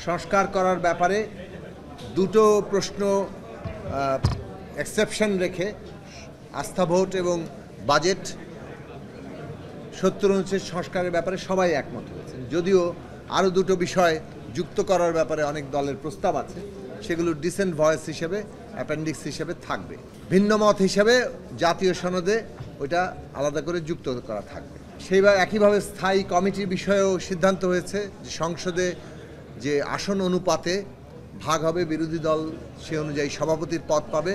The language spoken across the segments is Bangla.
সংস্কার করার ব্যাপারে দুটো প্রশ্ন এক্সেপশন রেখে আস্থা ভোট এবং বাজেট 70 অনুচ্ছেদ সংস্কারের ব্যাপারে সবাই একমত হয়েছেন। যদিও আরও দুটো বিষয় যুক্ত করার ব্যাপারে অনেক দলের প্রস্তাব আছে, সেগুলো ডিসেন্ট ভয়েস হিসেবে অ্যাপেন্ডিক্স হিসেবে থাকবে। ভিন্ন মত হিসেবে জাতীয় সনদে ওইটা আলাদা করে যুক্ত করা থাকবে। সেইভাবে একইভাবে স্থায়ী কমিটির বিষয়েও সিদ্ধান্ত হয়েছে যে সংসদে যে আসন অনুপাতে ভাগ হবে, বিরোধী দল সে অনুযায়ী সভাপতির পদ পাবে।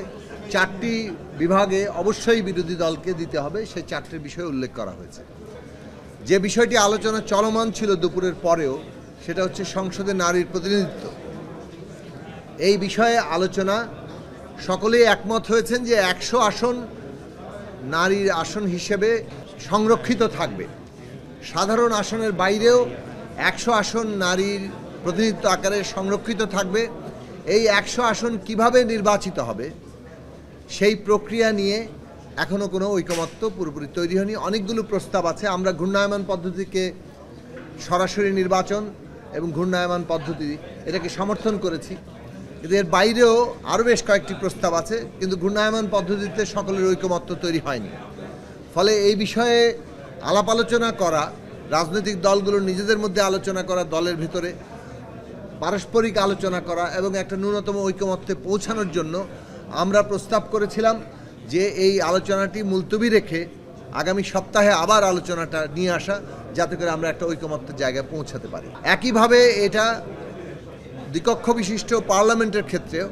4টি বিভাগে অবশ্যই বিরোধী দলকে দিতে হবে, সেই 4টির বিষয়ে উল্লেখ করা হয়েছে। যে বিষয়টি আলোচনা চলমান ছিল দুপুরের পরেও, সেটা হচ্ছে সংসদে নারীর প্রতিনিধিত্ব। এই বিষয়ে আলোচনা সকলেই একমত হয়েছেন যে 100 আসন নারীর আসন হিসেবে সংরক্ষিত থাকবে। সাধারণ আসনের বাইরেও 100 আসন নারীর প্রতিনিধিত্ব আকারে সংরক্ষিত থাকবে। এই 100 আসন কিভাবে নির্বাচিত হবে সেই প্রক্রিয়া নিয়ে এখনও কোনো ঐকমত্য পুরোপুরি তৈরি হয়নি। অনেকগুলো প্রস্তাব আছে। আমরা ঘূর্ণায়মান পদ্ধতিকে সরাসরি নির্বাচন এবং ঘূর্ণায়মান পদ্ধতি এটাকে সমর্থন করেছি, কিন্তু এর বাইরেও আরও বেশ কয়েকটি প্রস্তাব আছে, কিন্তু ঘূর্ণায়মান পদ্ধতিতে সকলের ঐকমত্য তৈরি হয়নি। ফলে এই বিষয়ে আলাপ আলোচনা করা, রাজনৈতিক দলগুলোর নিজেদের মধ্যে আলোচনা করা, দলের ভিতরে পারস্পরিক আলোচনা করা এবং একটা ন্যূনতম ঐকমত্যে পৌঁছানোর জন্য আমরা প্রস্তাব করেছিলাম যে এই আলোচনাটি মুলতবি রেখে আগামী সপ্তাহে আবার আলোচনাটা নিয়ে আসা, যাতে করে আমরা একটা ঐকমত্যের জায়গায় পৌঁছাতে পারি। একইভাবে এটা দ্বিকক্ষ বিশিষ্ট পার্লামেন্টের ক্ষেত্রেও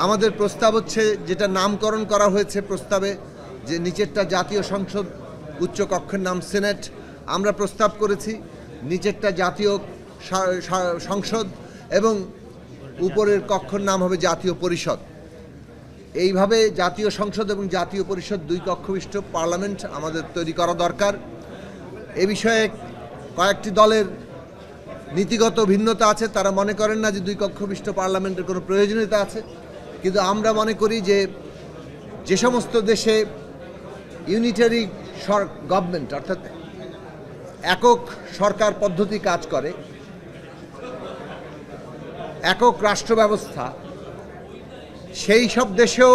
আমাদের প্রস্তাব হচ্ছে, যেটা নামকরণ করা হয়েছে প্রস্তাবে, যে নিচেরটা জাতীয় সংসদ, উচ্চ কক্ষের নাম সিনেট। আমরা প্রস্তাব করেছি নিচেরটা জাতীয় সংসদ এবং উপরের কক্ষের নাম হবে জাতীয় পরিষদ। এইভাবে জাতীয় সংসদ এবং জাতীয় পরিষদ 2 কক্ষ বিশিষ্ট পার্লামেন্ট আমাদের তৈরি করা দরকার। এ বিষয়ে কয়েকটি দলের নীতিগত ভিন্নতা আছে, তারা মনে করেন না যে 2 কক্ষ বিশিষ্ট পার্লামেন্টের কোনো প্রয়োজনীয়তা আছে, কিন্তু আমরা মনে করি যে সমস্ত দেশে ইউনিটারি গভর্নমেন্ট অর্থাৎ একক সরকার পদ্ধতি কাজ করে, একক রাষ্ট্র ব্যবস্থা, সেই সব দেশেও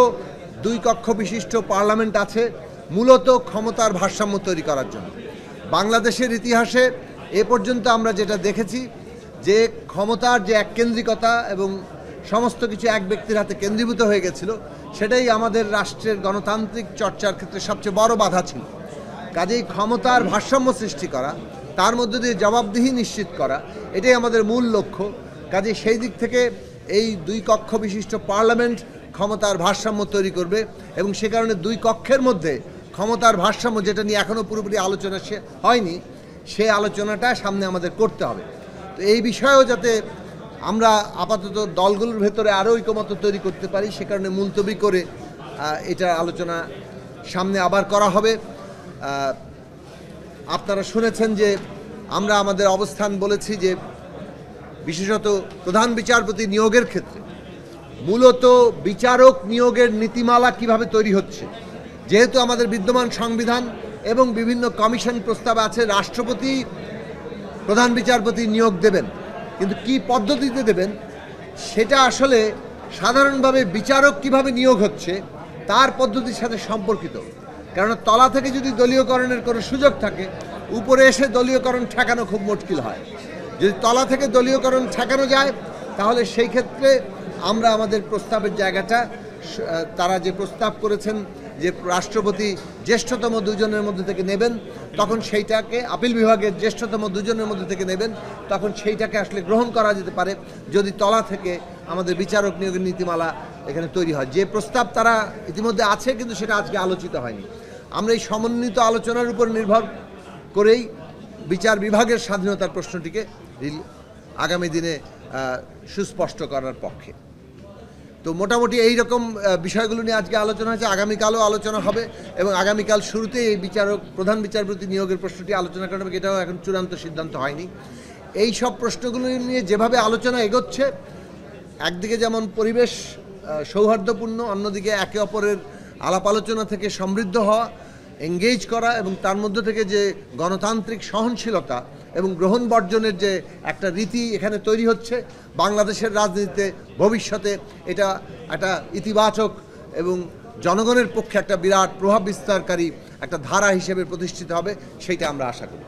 2 কক্ষ বিশিষ্ট পার্লামেন্ট আছে মূলত ক্ষমতার ভারসাম্য তৈরি করার জন্য। বাংলাদেশের ইতিহাসে এ পর্যন্ত আমরা যেটা দেখেছি যে ক্ষমতার যে এককেন্দ্রিকতা এবং সমস্ত কিছু এক ব্যক্তির হাতে কেন্দ্রীভূত হয়ে গেছিল, সেটাই আমাদের রাষ্ট্রের গণতান্ত্রিক চর্চার ক্ষেত্রে সবচেয়ে বড় বাধা ছিল। কাজেই ক্ষমতার ভারসাম্য সৃষ্টি করা, তার মধ্যে দিয়ে জবাবদিহি নিশ্চিত করা, এটাই আমাদের মূল লক্ষ্য। কাজেই সেই দিক থেকে এই 2 কক্ষ বিশিষ্ট পার্লামেন্ট ক্ষমতার ভারসাম্য তৈরি করবে এবং সে কারণে 2 কক্ষের মধ্যে ক্ষমতার ভারসাম্য, যেটা নিয়ে এখনও পুরোপুরি আলোচনা হয়নি, সেই আলোচনাটা সামনে আমাদের করতে হবে। তো এই বিষয়েও যাতে আমরা আপাতত দলগুলোর ভেতরে আরও ঐকমত্য তৈরি করতে পারি, সে কারণে মুলতবি করে এটা আলোচনা সামনে আবার করা হবে। আপনারা শুনেছেন যে আমরা আমাদের অবস্থান বলেছি যে বিশেষত প্রধান বিচারপতি নিয়োগের ক্ষেত্রে মূলত বিচারক নিয়োগের নীতিমালা কিভাবে তৈরি হচ্ছে, যেহেতু আমাদের বিদ্যমান সংবিধান এবং বিভিন্ন কমিশন প্রস্তাব আছে রাষ্ট্রপতি প্রধান বিচারপতি নিয়োগ দেবেন, কিন্তু কি পদ্ধতিতে দেবেন সেটা আসলে সাধারণভাবে বিচারক কিভাবে নিয়োগ হচ্ছে তার পদ্ধতির সাথে সম্পর্কিত। কেননা তলা থেকে যদি দলীয়করণের কোনো সুযোগ থাকে, উপরে এসে দলীয়করণ ঠেকানো খুব মুশকিল হয়। যদি তলা থেকে দলীয়করণ ঠেকানো যায়, তাহলে সেই ক্ষেত্রে আমরা আমাদের প্রস্তাবের জায়গাটা, তারা যে প্রস্তাব করেছেন যে রাষ্ট্রপতি জ্যেষ্ঠতম 2 জনের মধ্যে থেকে নেবেন, তখন সেইটাকে আপিল বিভাগের জ্যেষ্ঠতম 2 জনের মধ্যে থেকে নেবেন, তখন সেইটাকে আসলে গ্রহণ করা যেতে পারে যদি তলা থেকে আমাদের বিচারক নিয়োগের নীতিমালা এখানে তৈরি হয়। যে প্রস্তাব তারা ইতিমধ্যে আছে, কিন্তু সেটা আজকে আলোচিত হয়নি। আমরা এই সমন্বিত আলোচনার উপর নির্ভর করেই বিচার বিভাগের স্বাধীনতার প্রশ্নটিকে আগামী দিনে সুস্পষ্ট করার পক্ষে। তো মোটামুটি এই রকম বিষয়গুলো নিয়ে আজকে আলোচনা হয়েছে। আগামীকালও আলোচনা হবে এবং আগামীকাল শুরুতে এই প্রধান বিচারপতি নিয়োগের প্রশ্নটি আলোচনা করা হবে, এটাও এখন চূড়ান্ত সিদ্ধান্ত হয়নি। এই সব প্রশ্নগুলো নিয়ে যেভাবে আলোচনা এগোচ্ছে, একদিকে যেমন পরিবেশ সৌহার্দ্যপূর্ণ, অন্যদিকে একে অপরের আলাপ আলোচনা থেকে সমৃদ্ধ হওয়া, এঙ্গেজ করা এবং তার মধ্য থেকে যে গণতান্ত্রিক সহনশীলতা এবং গ্রহণ বর্জনের যে একটা রীতি এখানে তৈরি হচ্ছে, বাংলাদেশের রাজনীতিতে ভবিষ্যতে এটা একটা ইতিবাচক এবং জনগণের পক্ষে একটা বিরাট প্রভাব বিস্তারকারী একটা ধারা হিসেবে প্রতিষ্ঠিত হবে, সেইটা আমরা আশা করি।